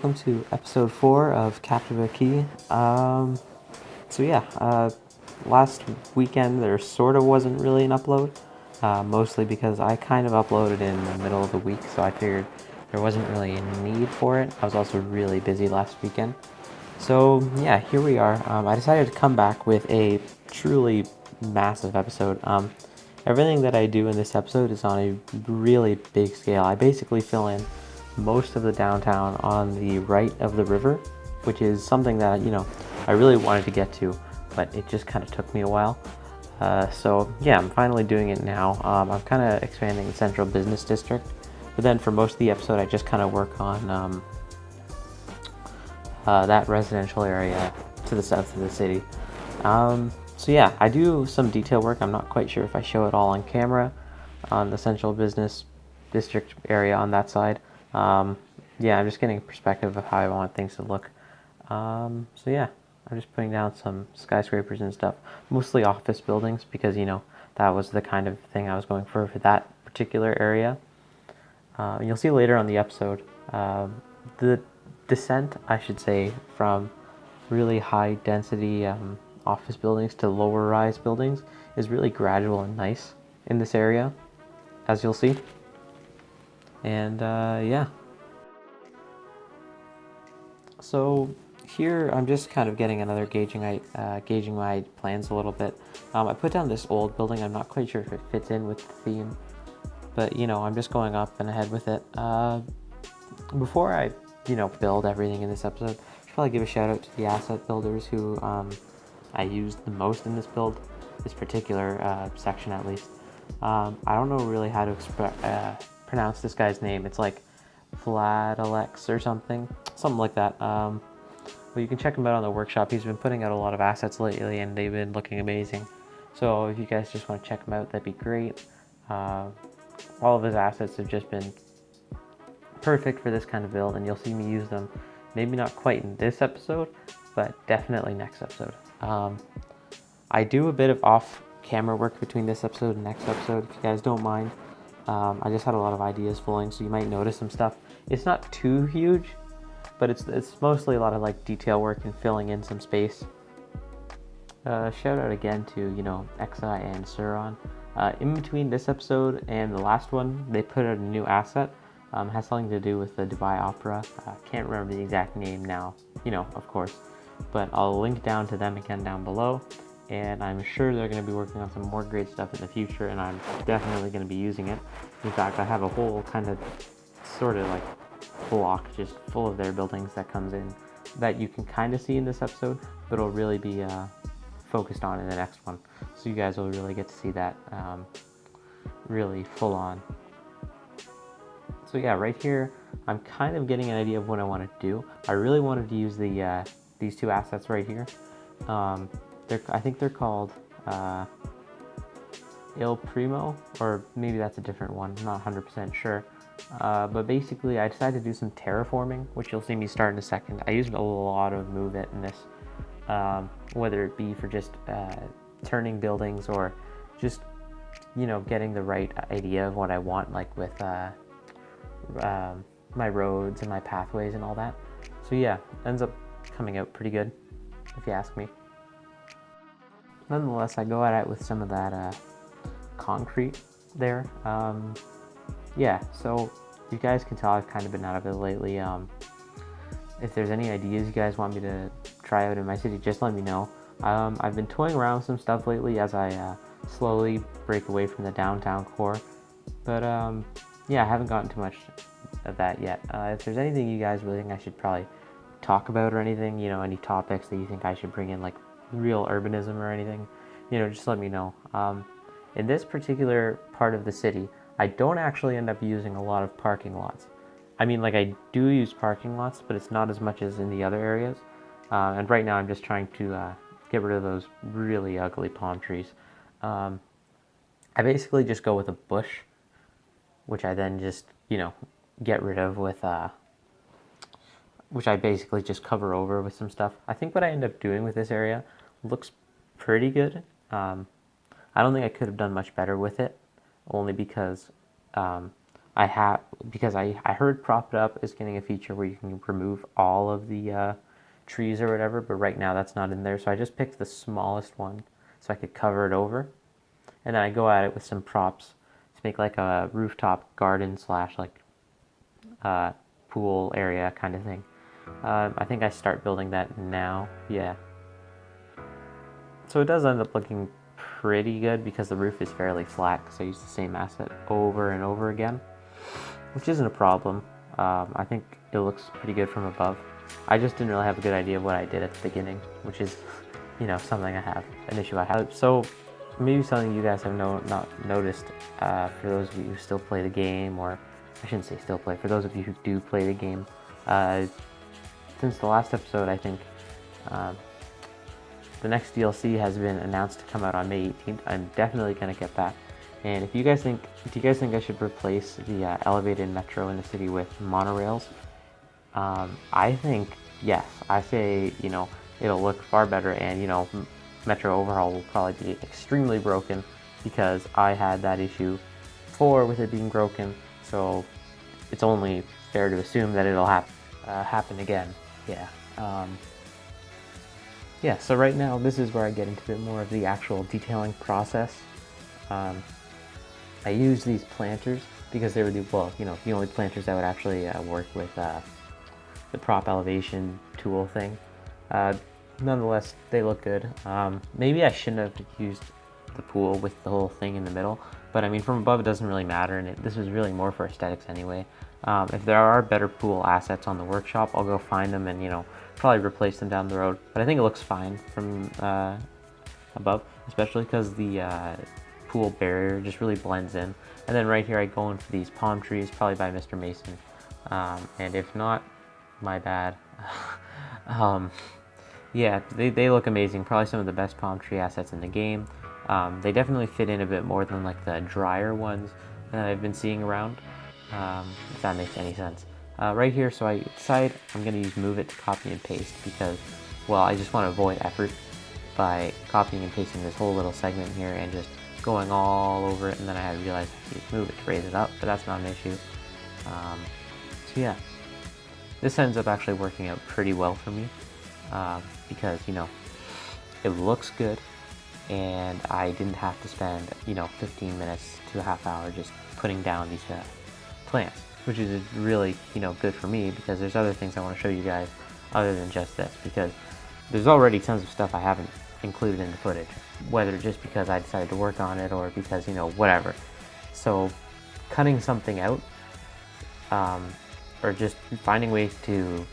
welcome to episode 4 of Captiva Key. Last weekend there sort of wasn't really an upload, mostly because I kind of uploaded in the middle of the week, so I figured there wasn't really a need for it. I was also really busy last weekend. So yeah, here we are. I decided to come back with a truly massive episode. Everything that I do in this episode is on a really big scale. I basically fill in most of the downtown on the right of the river, which is something that, I really wanted to get to, but it just kind of took me a while. I'm finally doing it now. I'm kind of expanding the central business district, but then for most of the episode, I just kind of work on that residential area to the south of the city. I do some detail work. I'm not quite sure if I show it all on camera on the central business district area on that side. I'm just getting a perspective of how I want things to look. I'm just putting down some skyscrapers and stuff, mostly office buildings, because, that was the kind of thing I was going for that particular area. You'll see later on the episode, the descent, I should say, from really high density office buildings to lower rise buildings is really gradual and nice in this area, as you'll see. And so here I'm just kind of getting another gauging my plans a little bit. I put down this old building. I'm not quite sure if it fits in with the theme, but I'm just going up and ahead with it. Before I build everything in this episode, I should probably give a shout out to the asset builders who I used the most in this build, this particular section at least. I don't know really how to pronounce this guy's name. It's like Vladalexsh or something like that. Well, you can check him out on the workshop. He's been putting out a lot of assets lately, and they've been looking amazing. So if you guys just want to check him out, that'd be great. All of his assets have just been perfect for this kind of build, and you'll see me use them. Maybe not quite in this episode, but definitely next episode. I do a bit of off-camera work between this episode and next episode, if you guys don't mind. I just had a lot of ideas flowing, so you might notice some stuff. It's not too huge, but it's mostly a lot of like detail work and filling in some space. Shout out again to Exi and Suron. In between this episode and the last one, they put out a new asset. Has something to do with the Dubai Opera. Can't remember the exact name now, of course, but I'll link down to them again down below. And I'm sure they're going to be working on some more great stuff in the future, and I'm definitely going to be using it. In fact, I have a whole kind of sort of like block just full of their buildings that comes in that you can kind of see in this episode, but it'll really be focused on in the next one. So you guys will really get to see that really full on. So yeah, right here, I'm kind of getting an idea of what I want to do. I really wanted to use the these two assets right here. I think they're called Il Primo, or maybe that's a different one. I'm not 100% sure. But basically, I decided to do some terraforming, which you'll see me start in a second. I used a lot of Move It in this, whether it be for just turning buildings or just, getting the right idea of what I want, like with my roads and my pathways and all that. So yeah, ends up coming out pretty good, if you ask me. Nonetheless, I go at it with some of that concrete there. So you guys can tell I've kind of been out of it lately. If there's any ideas you guys want me to try out in my city, just let me know. I've been toying around with some stuff lately as I slowly break away from the downtown core. But I haven't gotten too much of that yet. If there's anything you guys really think I should probably talk about or anything, any topics that you think I should bring in, like real urbanism or anything, just let me know. In this particular part of the city, I don't actually end up using a lot of parking lots. I mean, like, I do use parking lots, but it's not as much as in the other areas. And right now I'm just trying to get rid of those really ugly palm trees. I basically just go with a bush, which I then just, get rid of with, which I basically just cover over with some stuff. I think what I end up doing with this area looks pretty good. I don't think I could have done much better with it, only because because I heard Prop It Up is getting a feature where you can remove all of the trees or whatever, but right now that's not in there. So I just picked the smallest one so I could cover it over. And then I go at it with some props to make like a rooftop garden slash like pool area kind of thing. I think I start building that now. Yeah. So it does end up looking pretty good because the roof is fairly flat because I use the same asset over and over again, which isn't a problem. I think it looks pretty good from above. I just didn't really have a good idea of what I did at the beginning, which is, something an issue I have. So maybe something you guys have not noticed, for those of you who still play the game, or I shouldn't say still play, for those of you who do play the game, since the last episode, I think, the next DLC has been announced to come out on May 18th. I'm definitely going to get that. And do you guys think I should replace the elevated metro in the city with monorails? I think yes. I say, it'll look far better, and, metro overhaul will probably be extremely broken because I had that issue before with it being broken. So it's only fair to assume that it'll happen again. Yeah. Yeah, so right now, this is where I get into a bit more of the actual detailing process. I use these planters because they were the only planters that would actually work with the prop elevation tool thing. Nonetheless, they look good. Maybe I shouldn't have used the pool with the whole thing in the middle, but I mean, from above it doesn't really matter, and this is really more for aesthetics anyway. If there are better pool assets on the workshop, I'll go find them and, probably replace them down the road. But I think it looks fine from above, especially because the pool barrier just really blends in. And then right here I go in for these palm trees, probably by Mr. Mason. And if not, my bad. Yeah, they look amazing. Probably some of the best palm tree assets in the game. They definitely fit in a bit more than like the drier ones that I've been seeing around, if that makes any sense. Right here, so I decide I'm going to use Move It to copy and paste because, well, I just want to avoid effort by copying and pasting this whole little segment here and just going all over it, and then I realized I could move it to raise it up, but that's not an issue. So yeah, this ends up actually working out pretty well for me because, it looks good, and I didn't have to spend, 15 minutes to a half hour just putting down these plants, which is really, good for me because there's other things I want to show you guys other than just this, because there's already tons of stuff I haven't included in the footage, whether just because I decided to work on it or because, whatever. So cutting something out, or just finding ways to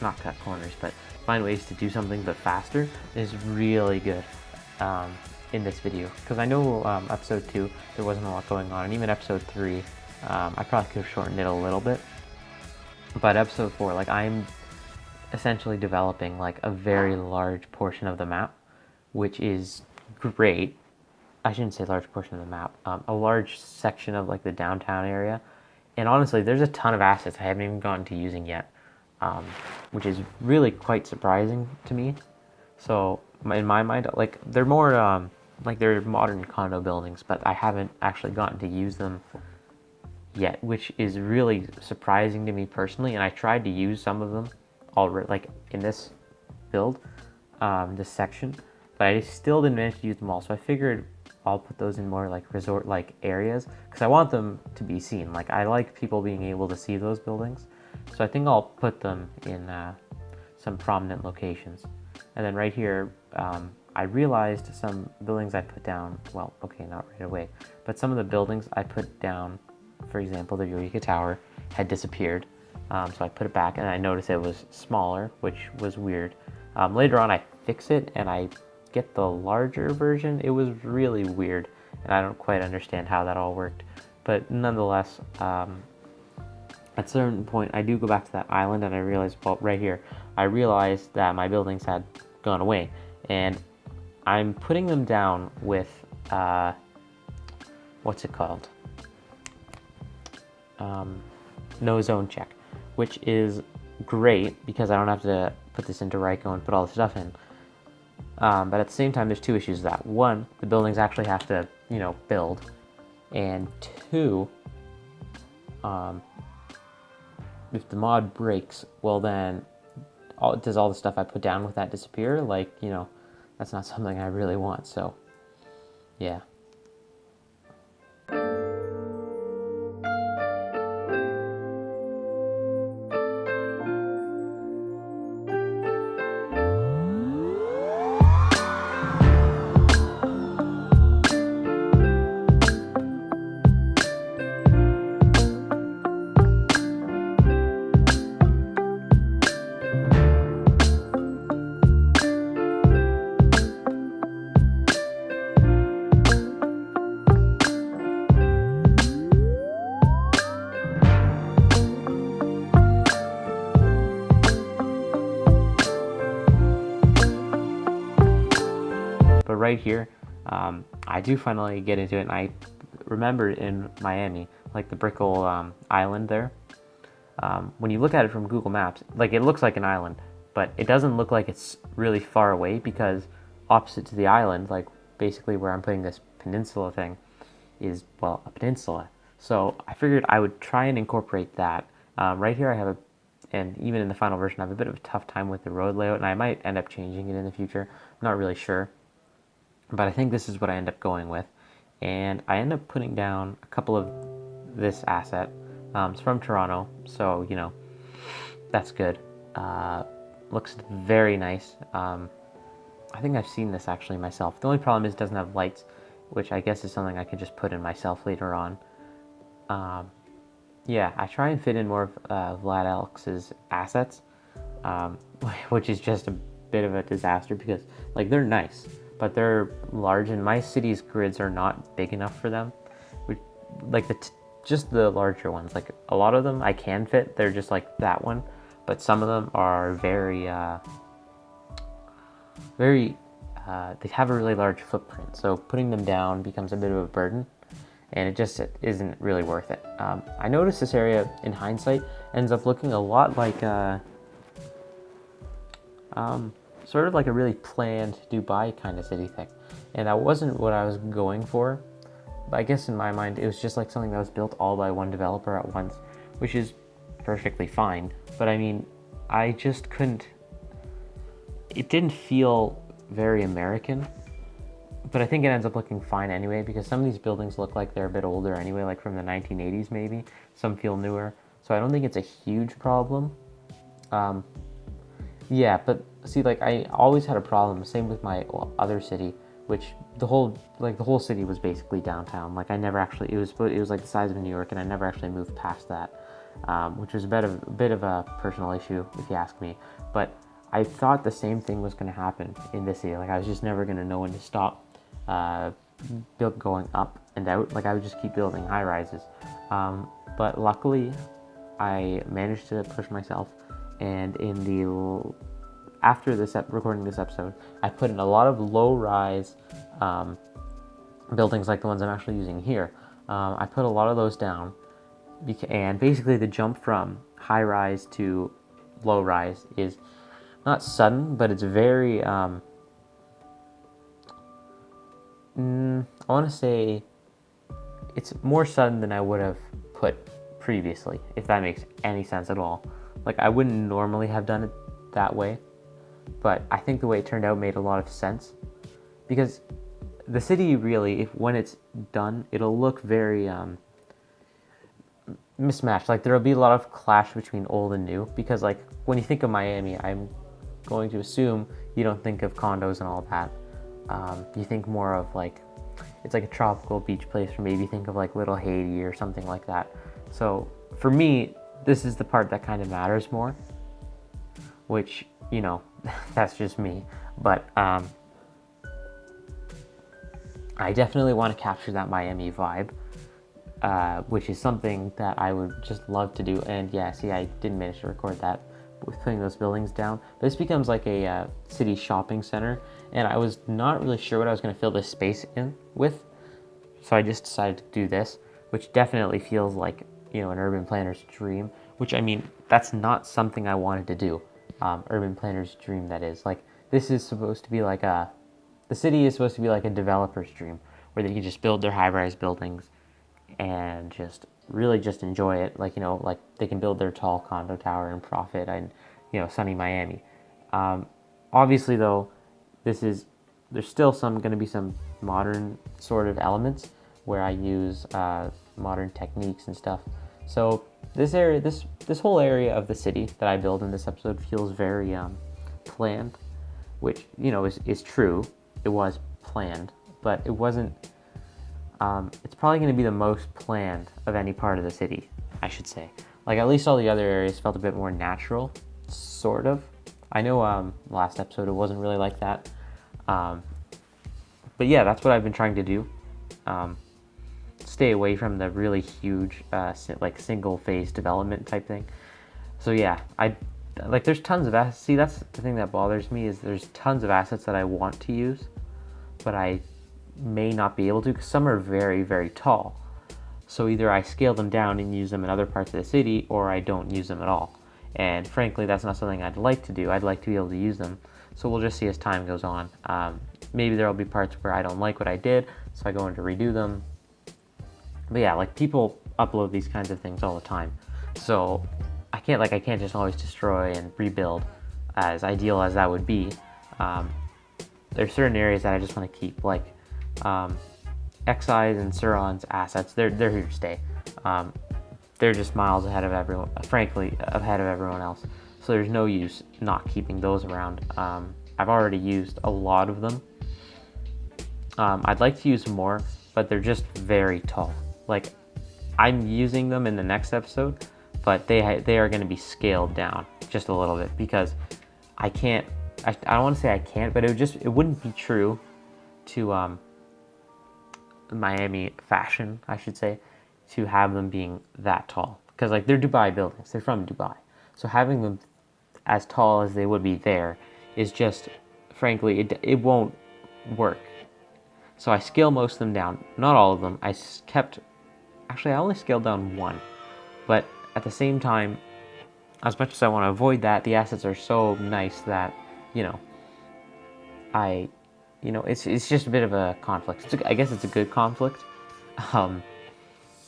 not cut corners, but find ways to do something but faster is really good in this video, because I know episode 2 there wasn't a lot going on, and even episode 3 I probably could have shortened it a little bit, but episode 4, like, I'm essentially developing like a very large portion of the map, which is great. I shouldn't say large portion of the map, a large section of like the downtown area, and honestly there's a ton of assets I haven't even gotten to using yet, which is really quite surprising to me. So in my mind, like, they're more like they're modern condo buildings, but I haven't actually gotten to use them yet, which is really surprising to me personally. And I tried to use some of them already, like in this build, this section, but I still didn't manage to use them all. So I figured I'll put those in more like resort like areas because I want them to be seen. Like, I like people being able to see those buildings, so I think I'll put them in some prominent locations. And then right here, I realized some buildings I put down, well, okay, not right away, but some of the buildings I put down, for example, the Eureka Tower, had disappeared. So I put it back, and I noticed it was smaller, which was weird. Later on, I fix it, and I get the larger version. It was really weird, and I don't quite understand how that all worked. But nonetheless, at a certain point, I do go back to that island, and I realize, well, right here, I realized that my buildings had gone away, and I'm putting them down with, what's it called? No zone check, which is great because I don't have to put this into Ryko and put all the stuff in. But at the same time, there's two issues with that. One, the buildings actually have to, build, and two, if the mod breaks, well then, does all the stuff I put down with that disappear? Like, you know, that's not something I really want, so, yeah. But right here, I do finally get into it, and I remember in Miami, like the Brickell island there, when you look at it from Google Maps, like it looks like an island, but it doesn't look like it's really far away, because opposite to the island, like basically where I'm putting this peninsula thing, is, well, a peninsula. So I figured I would try and incorporate that. Right here I have and even in the final version, I have a bit of a tough time with the road layout, and I might end up changing it in the future. I'm not really sure. But I think this is what I end up going with. And I end up putting down a couple of this asset. It's from Toronto, so, you know, that's good. Looks very nice. I think I've seen this actually myself. The only problem is it doesn't have lights, which I guess is something I can just put in myself later on. Yeah, I try and fit in more of Vladalexsh's assets, which is just a bit of a disaster because, like, they're nice, but they're large, and my city's grids are not big enough for them. Like just the larger ones, like a lot of them I can fit. They're just like that one, but some of them are very, they have a really large footprint. So putting them down becomes a bit of a burden, and it isn't really worth it. I noticed this area in hindsight ends up looking a lot like sort of like a really planned Dubai kind of city thing. And that wasn't what I was going for. But I guess in my mind, it was just like something that was built all by one developer at once, which is perfectly fine. But I mean, I just couldn't, it didn't feel very American. But I think it ends up looking fine anyway, because some of these buildings look like they're a bit older anyway, like from the 1980s maybe. Some feel newer. So I don't think it's a huge problem. Yeah, but see, like, I always had a problem, same with my other city, which the whole city was basically downtown. Like, I never actually, it was like the size of New York, and I never actually moved past that, which was a bit of a personal issue, if you ask me. But I thought the same thing was going to happen in this city. Like, I was just never going to know when to stop going up and out. Like, I would just keep building high rises. But luckily, I managed to push myself. And after recording this episode, I put in a lot of low-rise buildings like the ones I'm actually using here. I put a lot of those down, and basically the jump from high-rise to low-rise is not sudden, but it's very, I want to say it's more sudden than I would have put previously, if that makes any sense at all. Like, I wouldn't normally have done it that way, but I think the way it turned out made a lot of sense, because the city really, when it's done, it'll look very mismatched. Like, there'll be a lot of clash between old and new, because, like, when you think of Miami, I'm going to assume you don't think of condos and all that. You think more of, like, it's like a tropical beach place, or maybe think of like Little Haiti or something like that. So for me, this is the part that kind of matters more, which, you know, that's just me. But I definitely want to capture that Miami vibe, which is something that I would just love to do. And yeah, see, I didn't manage to record that with putting those buildings down. This becomes like a city shopping center, and I was not really sure what I was going to fill this space in with. So I just decided to do this, which definitely feels like, you know, an urban planner's dream, which, I mean, that's not something I wanted to do. Urban planner's dream, that is. Like, this is supposed to be like the city is supposed to be like a developer's dream, where they can just build their high-rise buildings and just really just enjoy it. Like, like they can build their tall condo tower and profit, and sunny Miami. Obviously, though, there's still going to be some modern sort of elements where I use modern techniques and stuff. So this whole area of the city that I build in this episode feels very planned, which is true. It was planned, but it wasn't. It's probably going to be the most planned of any part of the city, I should say. Like, at least all the other areas felt a bit more natural, sort of. I know last episode it wasn't really like that. But yeah, that's what I've been trying to do. Stay away from the really huge, like single-phase development type thing. So yeah, there's tons of assets. See, that's the thing that bothers me, is there's tons of assets that I want to use, but I may not be able to because some are very, very tall. So either I scale them down and use them in other parts of the city, or I don't use them at all. And frankly, that's not something I'd like to do. I'd like to be able to use them. So we'll just see as time goes on. Maybe there'll be parts where I don't like what I did, so I go in to redo them. But yeah, like, people upload these kinds of things all the time. So I can't just always destroy and rebuild, as ideal as that would be. There's certain areas that I just want to keep, like Xi's and Suron's assets. They're here to stay. They're just miles ahead of everyone, frankly, ahead of everyone else. So there's no use not keeping those around. I've already used a lot of them. I'd like to use more, but they're just very tall. Like, I'm using them in the next episode, but they are going to be scaled down just a little bit, because I can't. I don't want to say I can't, but it wouldn't be true to Miami fashion, I should say, to have them being that tall, because like, they're Dubai buildings. They're from Dubai, so having them as tall as they would be there is just, frankly, it won't work. So I scale most of them down, not all of them. I only scaled down one, but at the same time, as much as I want to avoid that, the assets are so nice that, it's just a bit of a conflict. I guess it's a good conflict.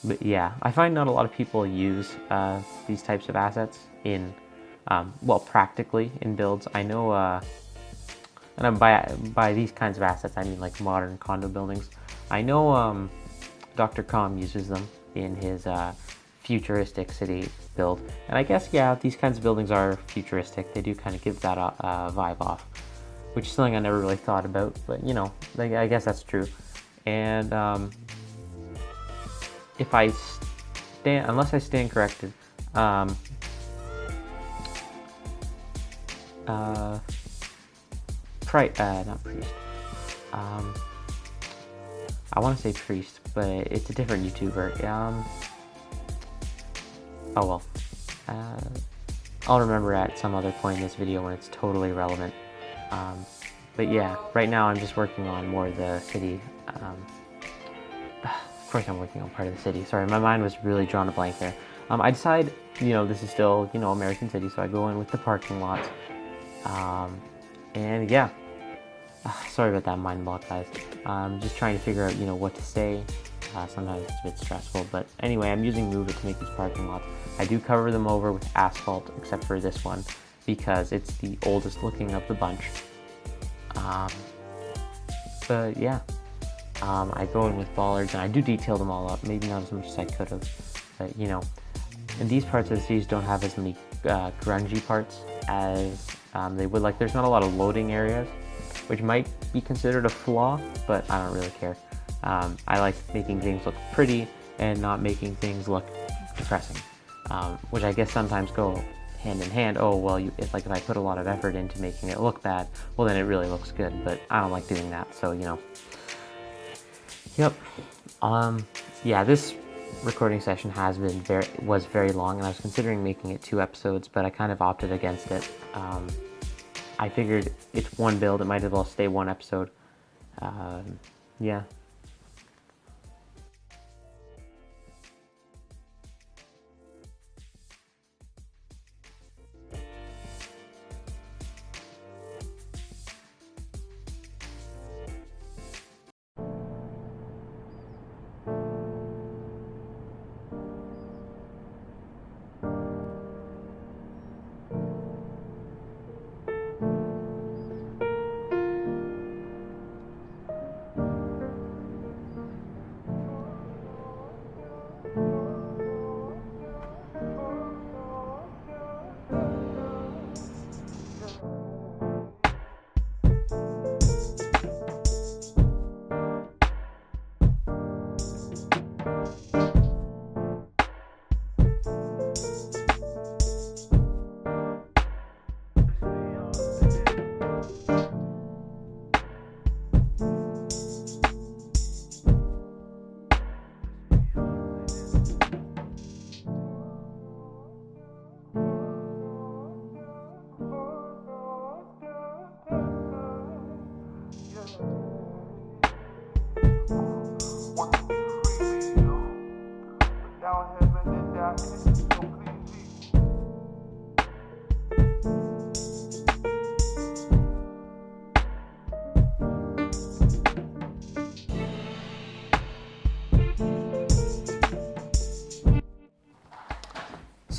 But yeah, I find not a lot of people use these types of assets in, practically in builds. I know, and by these kinds of assets, I mean like modern condo buildings. I know Dr. Com uses them in his futuristic city build, and I guess, yeah, these kinds of buildings are futuristic. They do kind of give that vibe off, which is something I never really thought about, but I guess that's true. And unless I stand corrected, not priest. I want to say priest, but it's a different YouTuber. Oh well. I'll remember at some other point in this video when it's totally relevant. But yeah, right now I'm just working on more of the city. Of course I'm working on part of the city. Sorry, my mind was really drawn a blank there. I decide, this is still, American City, so I go in with the parking lots. And yeah. Sorry about that mind block, guys. Just trying to figure out, what to say. Sometimes it's a bit stressful, but anyway, I'm using Move It to make these parking lots. I do cover them over with asphalt, except for this one, because it's the oldest looking of the bunch. But yeah, I go in with bollards, and I do detail them all up. Maybe not as much as I could have, but and these parts of the cities don't have as many grungy parts as they would. Like, there's not a lot of loading areas, which might be considered a flaw, but I don't really care. I like making things look pretty and not making things look depressing, which I guess sometimes go hand in hand. Oh, well, if I put a lot of effort into making it look bad, well, then it really looks good, but I don't like doing that, so, Yep. Yeah, this recording session was very long, and I was considering making it 2 episodes, but I kind of opted against it. I figured it's one build, it might as well stay 1 episode. Yeah.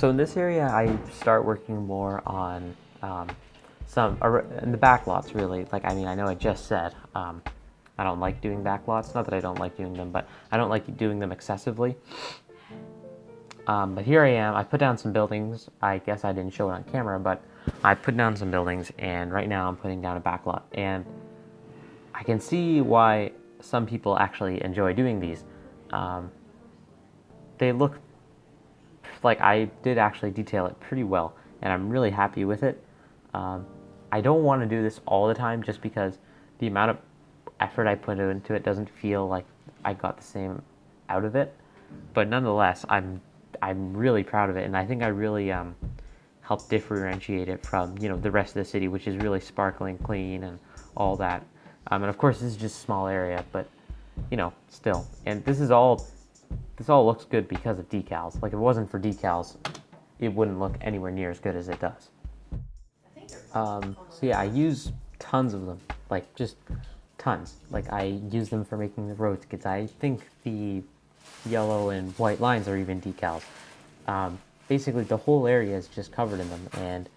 So in this area, I start working more on in the back lots, really. Like, I mean, I know I just said I don't like doing back lots. Not that I don't like doing them, but I don't like doing them excessively. But here I am. I put down some buildings. I guess I didn't show it on camera, but I put down some buildings, and right now I'm putting down a back lot. And I can see why some people actually enjoy doing these. They look like I did actually detail it pretty well, and I'm really happy with it. I don't want to do this all the time just because the amount of effort I put into it doesn't feel like I got the same out of it. But nonetheless, I'm really proud of it, and I think I really helped differentiate it from the rest of the city, which is really sparkling clean and all that. And of course, this is just a small area, but still. And this all looks good because of decals. Like, if it wasn't for decals, it wouldn't look anywhere near as good as it does. So yeah, I use tons of them, like just tons. Like, I use them for making the road tickets. I think the yellow and white lines are even decals. Basically, the whole area is just covered in them, and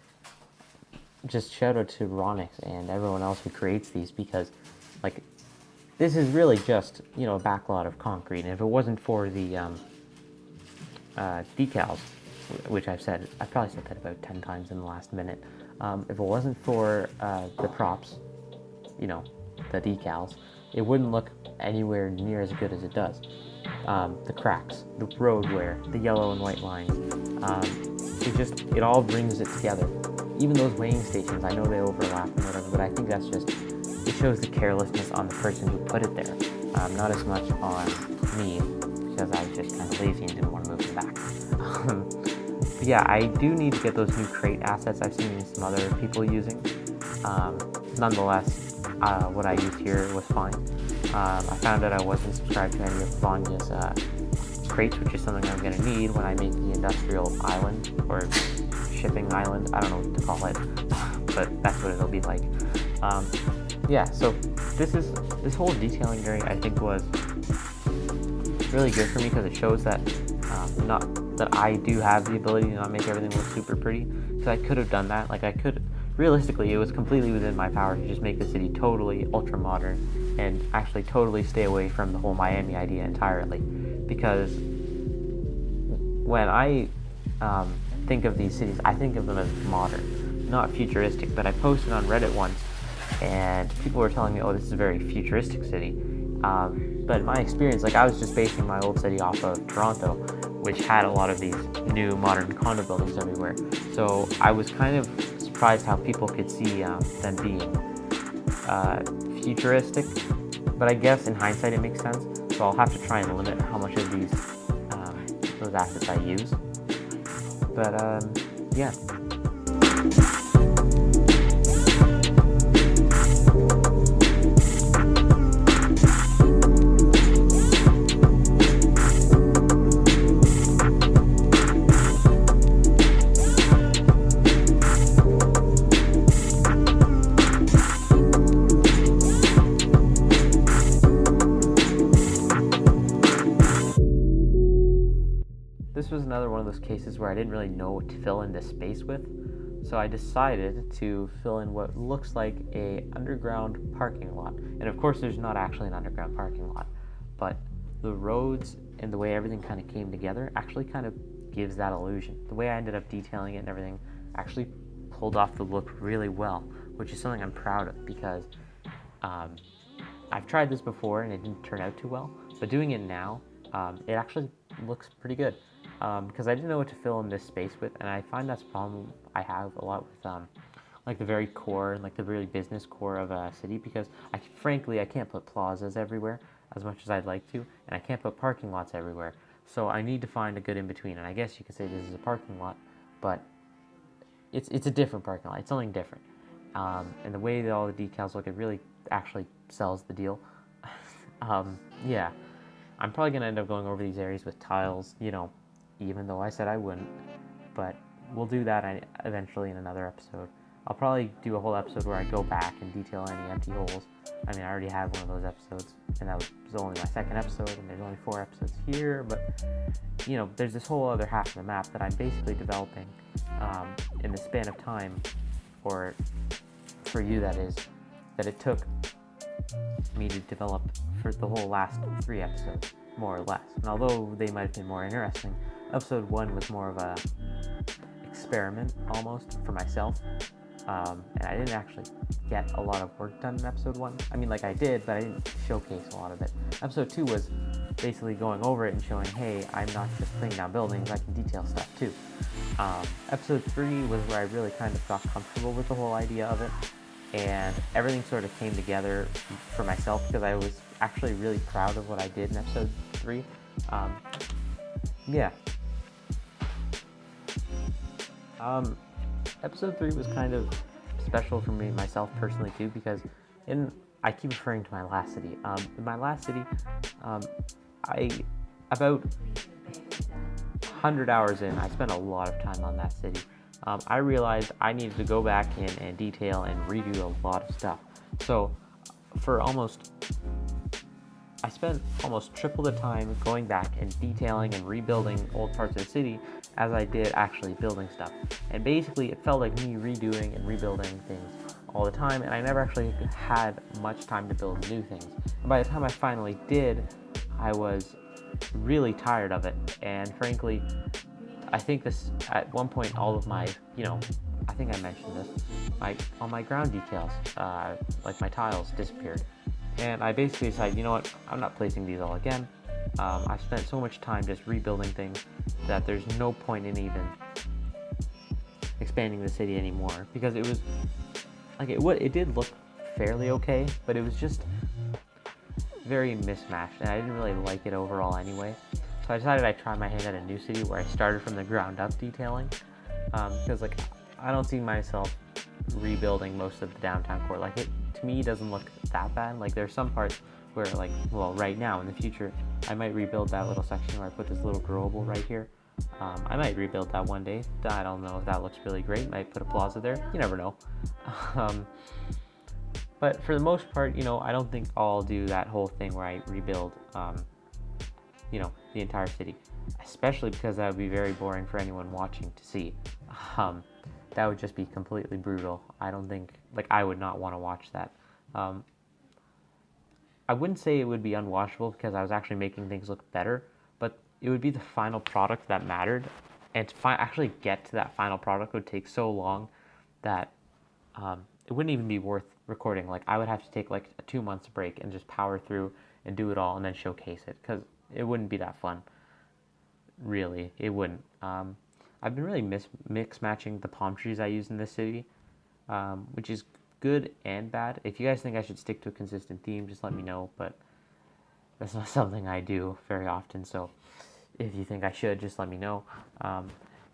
just shout out to Ronix and everyone else who creates these, because like, this is really just a backlot of concrete, and if it wasn't for the decals, which I've probably said that about 10 times in the last minute, if it wasn't for the props, the decals, it wouldn't look anywhere near as good as it does. The cracks, the road wear, the yellow and white lines, it all brings it together. Even those weighing stations, I know they overlap and whatever, but I think that's just, it shows the carelessness on the person who put it there, not as much on me, because I was just kind of lazy and didn't want to move them back. But yeah, I do need to get those new crate assets I've seen some other people using. Nonetheless, what I used here was fine. I found out I wasn't subscribed to any of Vanya's crates, which is something I'm going to need when I make the industrial island, or shipping island, I don't know what to call it, but that's what it'll be like. Yeah, so this whole detailing area, I think, was really good for me, because it shows that not that I do have the ability to not make everything look super pretty, because I could have done that. Like, realistically, it was completely within my power to just make the city totally ultra modern and actually totally stay away from the whole Miami idea entirely, because when I think of these cities, I think of them as modern, not futuristic. But I posted on Reddit once, and people were telling me, oh, this is a very futuristic city. But in my experience, like, I was just basing my old city off of Toronto, which had a lot of these new modern condo buildings everywhere. So I was kind of surprised how people could see them being futuristic. But I guess in hindsight it makes sense. So I'll have to try and limit how much of those assets I use. But yeah. This was another one of those cases where I didn't really know what to fill in this space with, so I decided to fill in what looks like a underground parking lot. And of course there's not actually an underground parking lot, but the roads and the way everything kind of came together actually kind of gives that illusion. The way I ended up detailing it and everything actually pulled off the look really well, which is something I'm proud of, because I've tried this before and it didn't turn out too well, but doing it now, it actually looks pretty good. Because I didn't know what to fill in this space with, and I find that's a problem I have a lot with like the very core and like the really business core of a city, because frankly I can't put plazas everywhere as much as I'd like to, and I can't put parking lots everywhere. So I need to find a good in between, and I guess you could say this is a parking lot, but it's a different parking lot. It's something different, and the way that all the decals look, it really actually sells the deal. Yeah, I'm probably gonna end up going over these areas with tiles, even though I said I wouldn't, but we'll do that eventually in another episode. I'll probably do a whole episode where I go back and detail any empty holes. I mean, I already have one of those episodes, and that was only my second episode, and there's only 4 episodes here, but, you know, there's this whole other half of the map that I'm basically developing in the span of time, or for you that is, that it took me to develop for the whole last 3 episodes, more or less. And although they might have been more interesting, episode 1 was more of a experiment almost for myself, and I didn't actually get a lot of work done in episode 1. I mean, like, I did, but I didn't showcase a lot of it. Episode 2 was basically going over it and showing, hey, I'm not just putting down buildings, I can detail stuff too. Episode 3 was where I really kind of got comfortable with the whole idea of it, and everything sort of came together for myself because I was actually really proud of what I did in episode 3. Yeah. Episode 3 was kind of special for me, myself personally too, because I keep referring to my last city. In my last city, I about 100 hours in, I spent a lot of time on that city. I realized I needed to go back in and detail and redo a lot of stuff. So I spent almost triple the time going back and detailing and rebuilding old parts of the city as I did actually building stuff. And basically it felt like me redoing and rebuilding things all the time, and I never actually had much time to build new things. And by the time I finally did, I was really tired of it, and frankly, I think this, at one point, all of my, I think I mentioned this, all my ground details, like my tiles, disappeared. And I basically decided, you know what, I'm not placing these all again. I've spent so much time just rebuilding things that there's no point in even expanding the city anymore, because it was, like, it did look fairly okay, but it was just very mismatched, and I didn't really like it overall anyway. So I decided I'd try my hand at a new city where I started from the ground up detailing, because like I don't see myself rebuilding most of the downtown core. Like, it to me doesn't look that bad. Like, there's some parts where, like, well, right now in the future I might rebuild that little section where I put this little growable right here. I might rebuild that one day. I don't know if that looks really great. Might put a plaza there. You never know. But for the most part, I don't think I'll do that whole thing where I rebuild, the entire city, especially because that would be very boring for anyone watching to see. That would just be completely brutal. I don't think, I would not want to watch that. I wouldn't say it would be unwatchable because I was actually making things look better, but it would be the final product that mattered, and to actually get to that final product would take so long that it wouldn't even be worth recording. Like, I would have to take a 2 months break and just power through and do it all and then showcase it, because it wouldn't be that fun. Really, it wouldn't. I've been really mix matching the palm trees I use in this city, which is good and bad. If you guys think I should stick to a consistent theme, just let me know, but that's not something I do very often, so if you think I should, just let me know.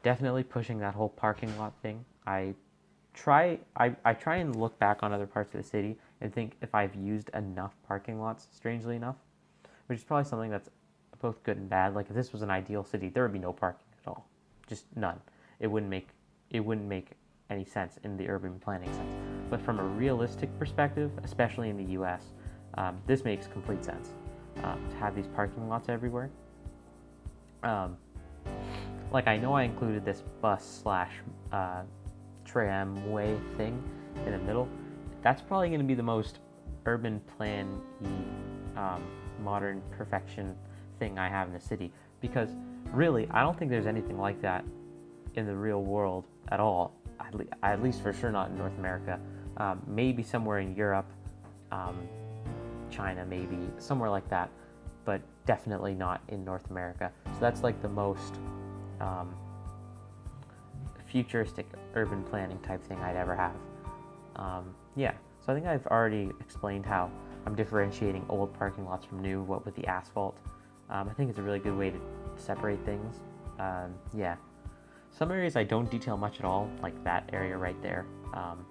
Definitely pushing that whole parking lot thing. I try and look back on other parts of the city and think if I've used enough parking lots, strangely enough, which is probably something that's both good and bad. Like, if this was an ideal city, there would be no parking at all, just none. It wouldn't make any sense in the urban planning sense. But from a realistic perspective, especially in the U.S., this makes complete sense to have these parking lots everywhere. I know I included this bus / tramway thing in the middle. That's probably going to be the most urban plan-y, modern perfection thing I have in the city, because really I don't think there's anything like that in the real world at all, at least for sure not in North America. Maybe somewhere in Europe, China, maybe somewhere like that, but definitely not in North America. So that's the most futuristic urban planning type thing I'd ever have. So I think I've already explained how I'm differentiating old parking lots from new, what with the asphalt. I think it's a really good way to separate things. Some areas I don't detail much at all, like that area right there.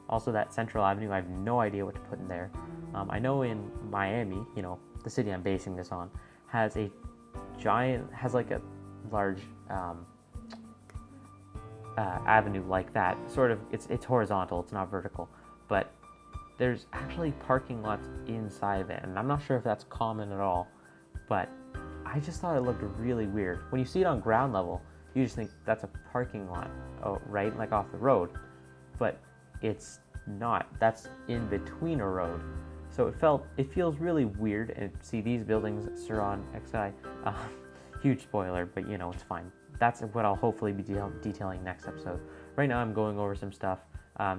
Also, that Central Avenue, I have no idea what to put in there. I know in Miami, the city I'm basing this on, has a large avenue like that. Sort of, it's horizontal, it's not vertical, but there's actually parking lots inside of it, and I'm not sure if that's common at all, but I just thought it looked really weird. When you see it on ground level, you just think that's a parking lot, right? Like off the road, but it's not. That's in between a road. So it feels really weird. And see, these buildings surround XI. Huge spoiler, but you know, it's fine. That's what I'll hopefully be detailing next episode. Right now I'm going over some stuff,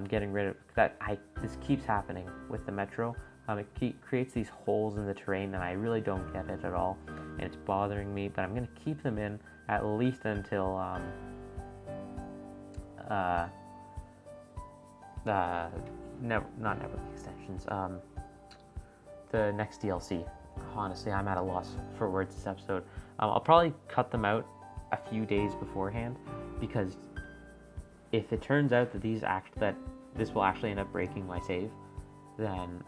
getting rid of that. This keeps happening with the metro. It creates these holes in the terrain, and I really don't get it at all, and it's bothering me, but I'm going to keep them in at least until not network extensions, the next DLC. Honestly, I'm at a loss for words this episode. I'll probably cut them out a few days beforehand, because if it turns out that this will actually end up breaking my save, then,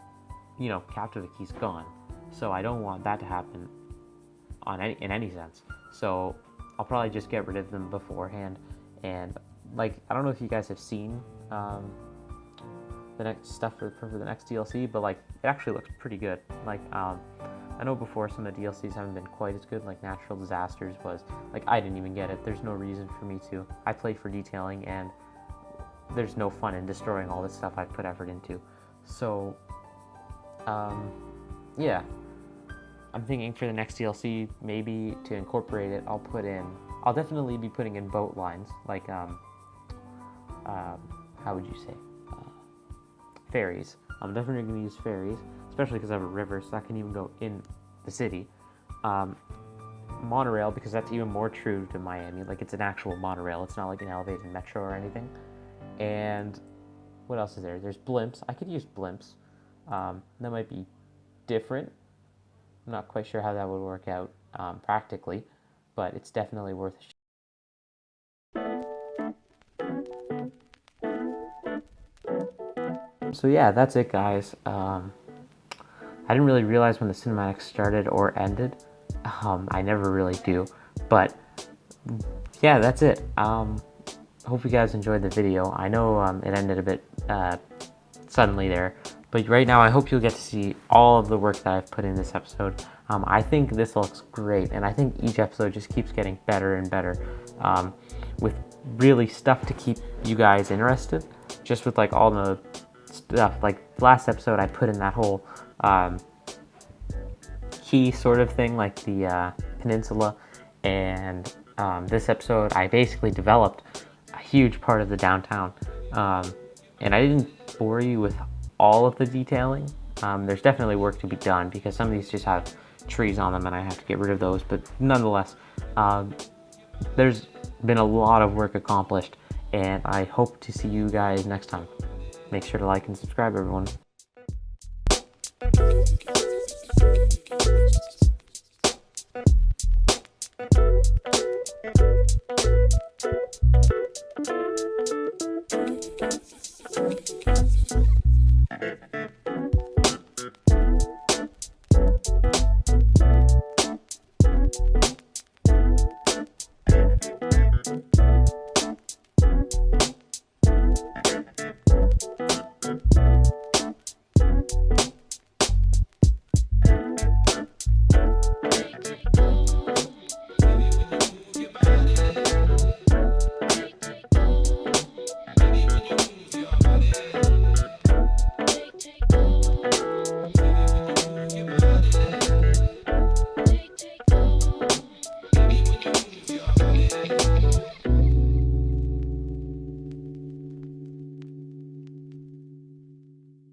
you know, Captiva Key's gone. So I don't want that to happen in any sense. So I'll probably just get rid of them beforehand. And like, I don't know if you guys have seen the next stuff for the next DLC, but like, it actually looks pretty good. Like, I know before some of the DLCs haven't been quite as good, like Natural Disasters was, like, I didn't even get it. There's no reason for me to. I play for detailing, and there's no fun in destroying all this stuff I've put effort into. So, yeah. I'm thinking for the next DLC, maybe to incorporate it, I'll definitely be putting in boat lines, like, how would you say? Ferries. I'm definitely going to use ferries, especially because I have a river, so I can even go in the city. Monorail, because that's even more true to Miami. Like, it's an actual monorail. It's not like an elevated metro or anything. And what else is there? There's blimps. I could use blimps. That might be different. I'm not quite sure how that would work out practically, but it's definitely worth a shot. So yeah, that's it, guys. I didn't really realize when the cinematics started or ended. I never really do, but yeah, that's it. Hope you guys enjoyed the video. I know it ended a bit suddenly there, but right now I hope you'll get to see all of the work that I've put in this episode. I think this looks great, and I think each episode just keeps getting better and better, with really stuff to keep you guys interested, just with like all the stuff. Like last episode I put in that whole key sort of thing, like the peninsula, and this episode I basically developed a huge part of the downtown, and I didn't bore you with all of the detailing. There's definitely work to be done, because some of these just have trees on them and I have to get rid of those, but nonetheless, there's been a lot of work accomplished, and I hope to see you guys next time. Make sure to like and subscribe, everyone.